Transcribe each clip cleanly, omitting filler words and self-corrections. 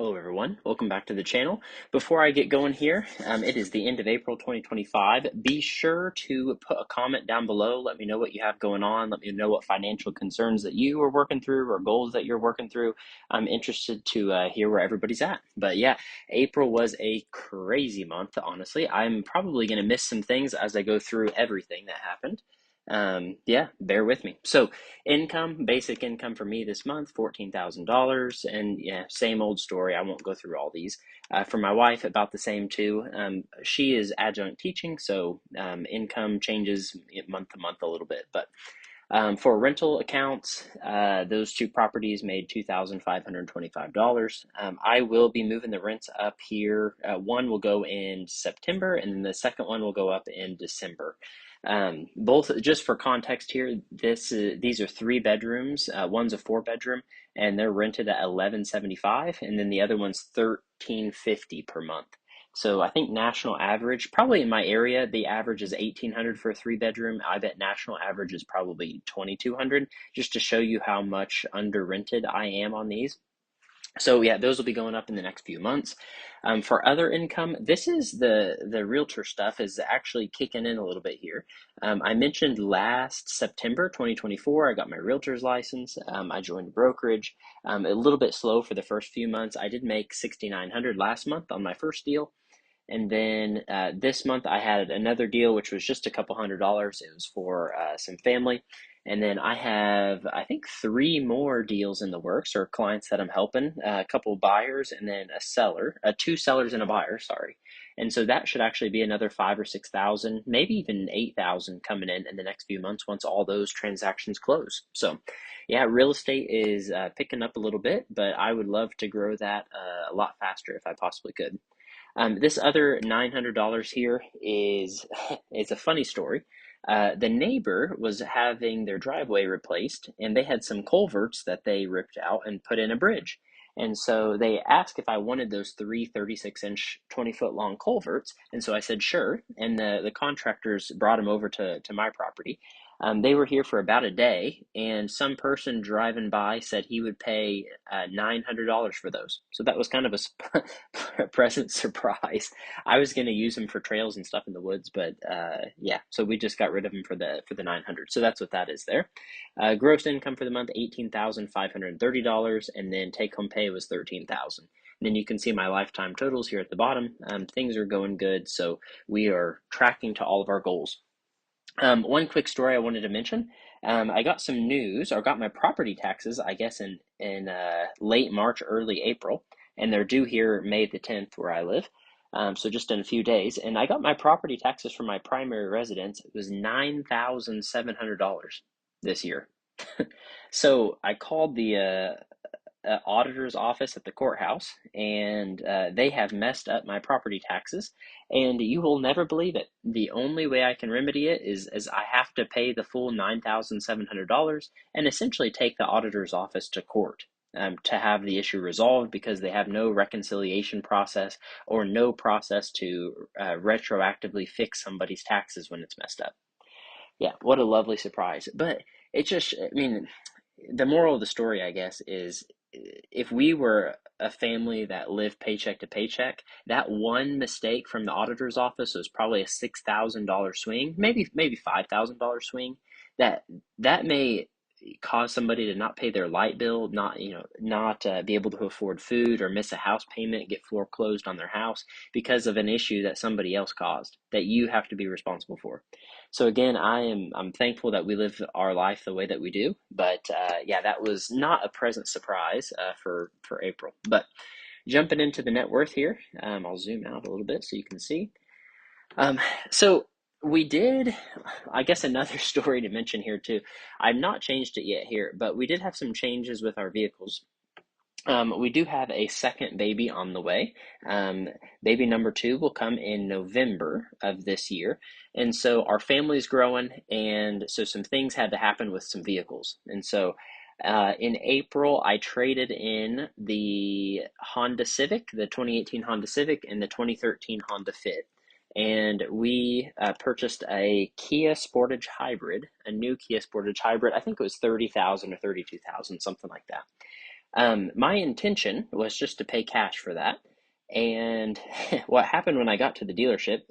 Hello everyone, welcome back to the channel. Before I get going here, it is the end of April 2025. Be sure to put a comment down below. Let me know what you have going on. Let me know what financial concerns that you are working through or goals that you're working through. I'm interested to hear where everybody's at. But yeah, April was a crazy month, honestly. I'm probably going to miss some things as I go through everything that happened. Yeah, bear with me. So income, basic income for me this month, $14,000. And yeah, same old story. I won't go through all these. For my wife, about the same too. She is adjunct teaching, so income changes month to month a little bit. But for rental accounts, those two properties made $2,525. I will be moving the rents up here. One will go in September, and then the second one will go up in December. Both, just for context here, these are 3 bedrooms. One's a 4 bedroom, and they're rented at $1,175, and then the other one's $1,350 per month. So I think national average, probably in my area, the average is 1,800 for a 3 bedroom. I bet national average is probably 2,200, just to show you how much under rented I am on these. So yeah, those will be going up in the next few months. For other income, this is the realtor stuff is actually kicking in a little bit here. I mentioned last September 2024, I got my realtor's license. I joined a brokerage. A little bit slow for the first few months. I did make 6,900 last month on my first deal. And then this month I had another deal, which was just a couple $100s. It was for some family. And then I have, I think, 3 more deals in the works, or clients that I'm helping, a couple buyers and then a seller, 2 sellers and a buyer, sorry. And so that should actually be another 5 or 6,000, maybe even 8,000 coming in the next few months once all those transactions close. So yeah, real estate is picking up a little bit, but I would love to grow that a lot faster if I possibly could. This other $900 here is it's a funny story. The neighbor was having their driveway replaced, and they had some culverts that they ripped out and put in a bridge. And so they asked if I wanted those 36-inch, 20-foot long culverts. And so I said, sure. And the contractors brought them over to my property. They were here for about a day, and some person driving by said he would pay $900 for those. So that was kind of a present surprise. I was going to use them for trails and stuff in the woods, but yeah, so we just got rid of them for the 900. So that's what that is there. Gross income for the month, $18,530, and then take home pay was $13,000. And then you can see my lifetime totals here at the bottom. Things are going good, so we are tracking to all of our goals. One quick story I wanted to mention. I got some news, or got my property taxes, I guess, in late March, early April, and they're due here May the 10th where I live. So just in a few days, and I got my property taxes for my primary residence. It was $9,700 this year. So I called the auditor's office at the courthouse, and they have messed up my property taxes. And you will never believe it. The only way I can remedy it is I have to pay the full $9,700 and essentially take the auditor's office to court. To have the issue resolved, because they have no reconciliation process or no process to retroactively fix somebody's taxes when it's messed up. Yeah, what a lovely surprise. But it just, I mean, the moral of the story, I guess, is if we were a family that lived paycheck to paycheck, that one mistake from the auditor's office was probably a $6,000 swing, maybe $5,000 swing. That that may cause somebody to not pay their light bill, not be able to afford food, or miss a house payment, get foreclosed on their house because of an issue that somebody else caused that you have to be responsible for. So again, I'm thankful that we live our life the way that we do. But yeah, that was not a present surprise for April. But jumping into the net worth here, I'll zoom out a little bit so you can see. Um, so we did, I guess, another story to mention here too. I've not changed it yet here, but we did have some changes with our vehicles. We do have a second baby on the way. Baby number 2 will come in November of this year. And so our family's growing, and so some things had to happen with some vehicles. And so in April, I traded in the Honda Civic, the 2018 Honda Civic, and the 2013 Honda Fit. And we purchased a Kia Sportage Hybrid, a new Kia Sportage Hybrid. I think it was 30,000 or 32,000, something like that. My intention was just to pay cash for that. And what happened when I got to the dealership,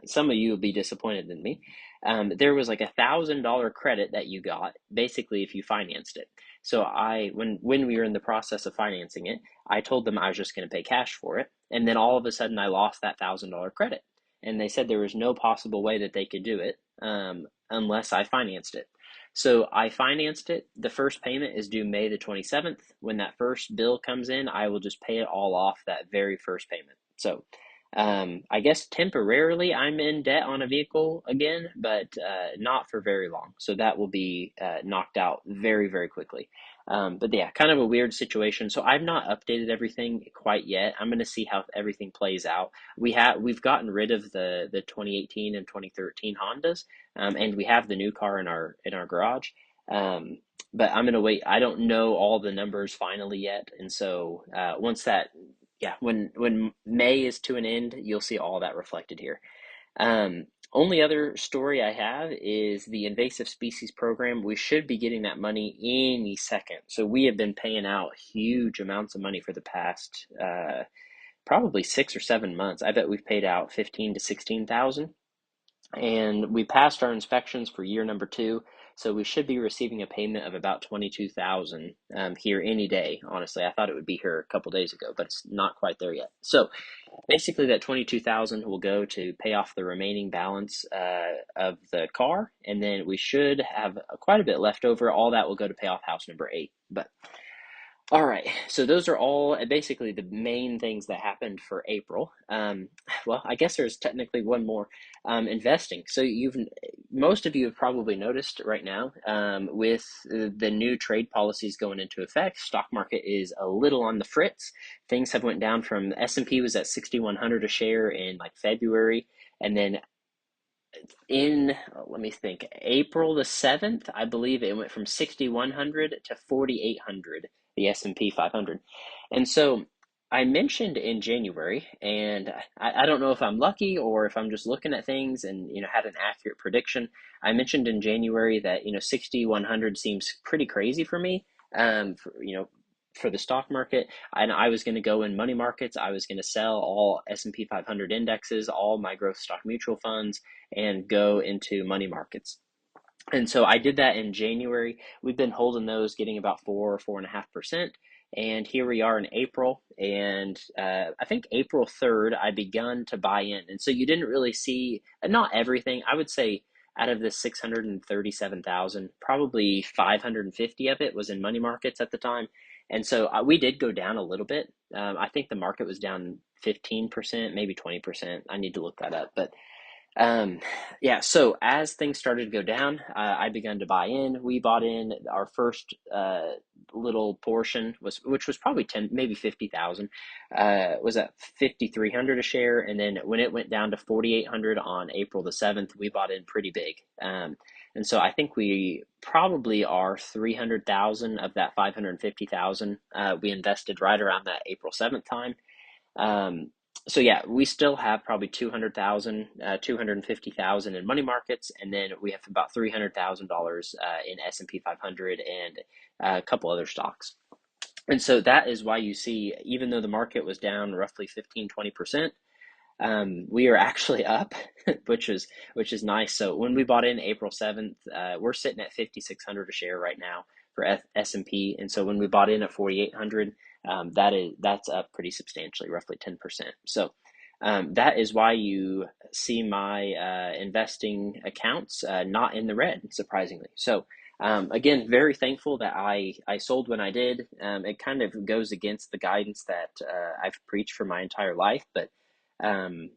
some of you will be disappointed in me. There was like $1,000 credit that you got basically if you financed it. So when we were in the process of financing it, I told them I was just going to pay cash for it. And then all of a sudden I lost that $1,000 credit. And they said there was no possible way that they could do it unless I financed it. So I financed it. The first payment is due May the 27th. When that first bill comes in, I will just pay it all off that very first payment. So I guess temporarily I'm in debt on a vehicle again, but not for very long. So that will be knocked out very, very quickly. But yeah, kind of a weird situation. So I've not updated everything quite yet. I'm going to see how everything plays out. We've gotten rid of the 2018 and 2013 Hondas, and we have the new car in our garage. Um, but I'm gonna wait. I don't know all the numbers finally yet, and so once that, yeah, when May is to an end, you'll see all that reflected here. Only other story I have is the invasive species program. We should be getting that money any second. So we have been paying out huge amounts of money for the past probably 6 or 7 months. I bet we've paid out 15 to 16,000, and we passed our inspections for year number 2, so we should be receiving a payment of about 22,000 here any day. Honestly, I thought it would be here a couple days ago, but it's not quite there yet. So basically, that 22,000 will go to pay off the remaining balance of the car, and then we should have quite a bit left over. All that will go to pay off house number 8. But all right, so those are all basically the main things that happened for April. Well, I guess there's technically one more, investing. So most of you have probably noticed right now, with the new trade policies going into effect, stock market is a little on the fritz. Things have went down from S&P was at 6,100 a share in like February, and then in let me think, April the 7th, I believe it went from 6,100 to 4,800, the S&P 500. And so I mentioned in January, and I don't know if I'm lucky or if I'm just looking at things and had an accurate prediction. I mentioned in January that 6,100 seems pretty crazy for me, for the stock market. And I was going to go in money markets. I was going to sell all S&P 500 indexes, all my growth stock mutual funds, and go into money markets. And so I did that in January. We've been holding those, getting about 4.5%. And here we are in April. And I think April 3rd, I begun to buy in. And so you didn't really see, not everything, I would say out of the 637,000, probably 550 of it was in money markets at the time. And so we did go down a little bit. I think the market was down 15%, maybe 20%. I need to look that up. But um, yeah, so as things started to go down, I began to buy in. We bought in our first little portion which was probably 10, maybe 50,000, was at 5,300 a share. And then when it went down to 4,800 on April the 7th, we bought in pretty big. And so I think we probably are 300,000 of that 550,000. We invested right around that April 7th time. Um, so yeah, we still have probably 200,000, 250,000 in money markets, and then we have about $300,000 in S&P 500 and a couple other stocks. And so that is why you see, even though the market was down roughly 15-20%, we are actually up, which is nice. So when we bought in April 7th, we're sitting at 5,600 a share right now for S&P. And so when we bought in at 4,800, that's up pretty substantially, roughly 10%. So that is why you see my investing accounts not in the red, surprisingly. So again, very thankful that I sold when I did. It kind of goes against the guidance that I've preached for my entire life, but um,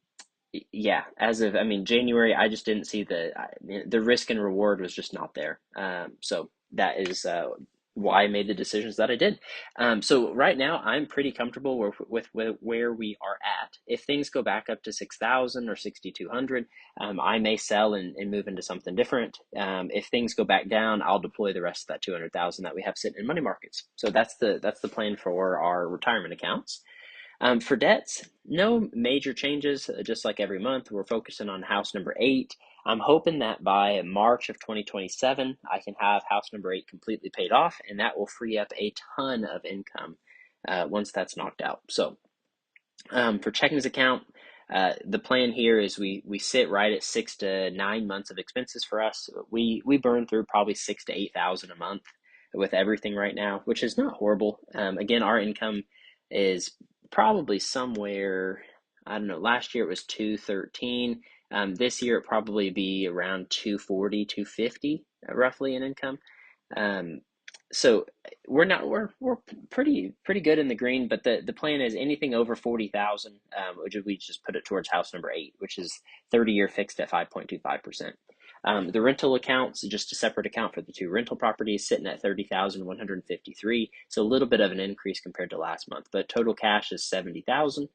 yeah, I mean, January, I just didn't see the risk and reward was just not there. So that is why I made the decisions that I did. So right now, I'm pretty comfortable with where we are at. If things go back up to 6,000 or 6,200, I may sell and move into something different. If things go back down, I'll deploy the rest of that 200,000 that we have sitting in money markets. So that's the plan for our retirement accounts. For debts, no major changes. Just like every month, we're focusing on house number 8. I'm hoping that by March of 2027, I can have house number 8 completely paid off, and that will free up a ton of income once that's knocked out. So for checkings account, the plan here is we sit right at 6 to 9 months of expenses for us. We burn through probably 6 to 8 thousand a month with everything right now, which is not horrible. Again, our income is probably somewhere, I don't know. Last year it was 213. This year it probably be around 240, 250 roughly in income. Um, so we're pretty good in the green, but the plan is anything over 40,000, which we just put it towards house number 8, which is 30-year fixed at 5.25%. The rental accounts, just a separate account for the two rental properties, sitting at 30,153. So a little bit of an increase compared to last month, but total cash is 70,000.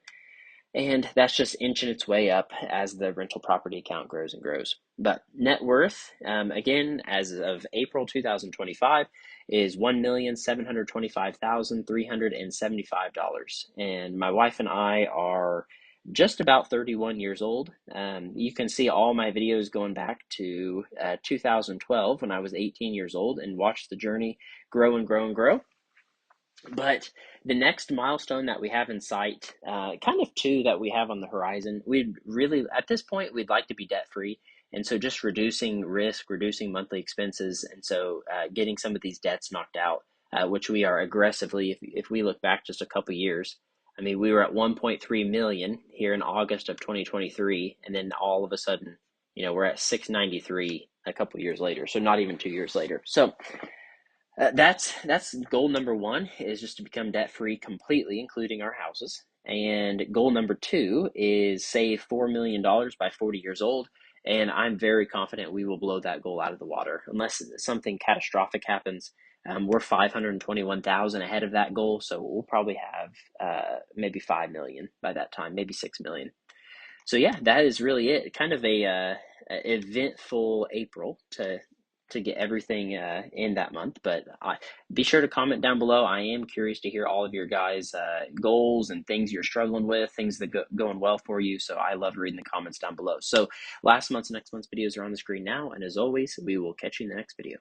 And that's just inching its way up as the rental property account grows and grows. But net worth, again, as of April 2025, is $1,725,375. And my wife and I are just about 31 years old. You can see all my videos going back to 2012 when I was 18 years old and watch the journey grow and grow and grow. But the next milestone that we have in sight, kind of two that we have on the horizon, we'd really, at this point, we'd like to be debt free. And so just reducing risk, reducing monthly expenses, and so getting some of these debts knocked out, which we are aggressively, if we look back just a couple years, I mean, we were at 1.3 million here in August of 2023, and then all of a sudden, we're at 693 a couple years later. So not even 2 years later. So that's goal number one, is just to become debt free completely, including our houses. And goal number two is save $4 million by 40 years old. And I'm very confident we will blow that goal out of the water unless something catastrophic happens. We're 521,000 ahead of that goal, so we'll probably have maybe 5 million by that time, maybe 6 million. So yeah, that is really it. Kind of a eventful April to get everything in that month. But be sure to comment down below. I am curious to hear all of your guys' goals and things you're struggling with, things that going well for you. So I love reading the comments down below. So last month's and next month's videos are on the screen now. And as always, we will catch you in the next video.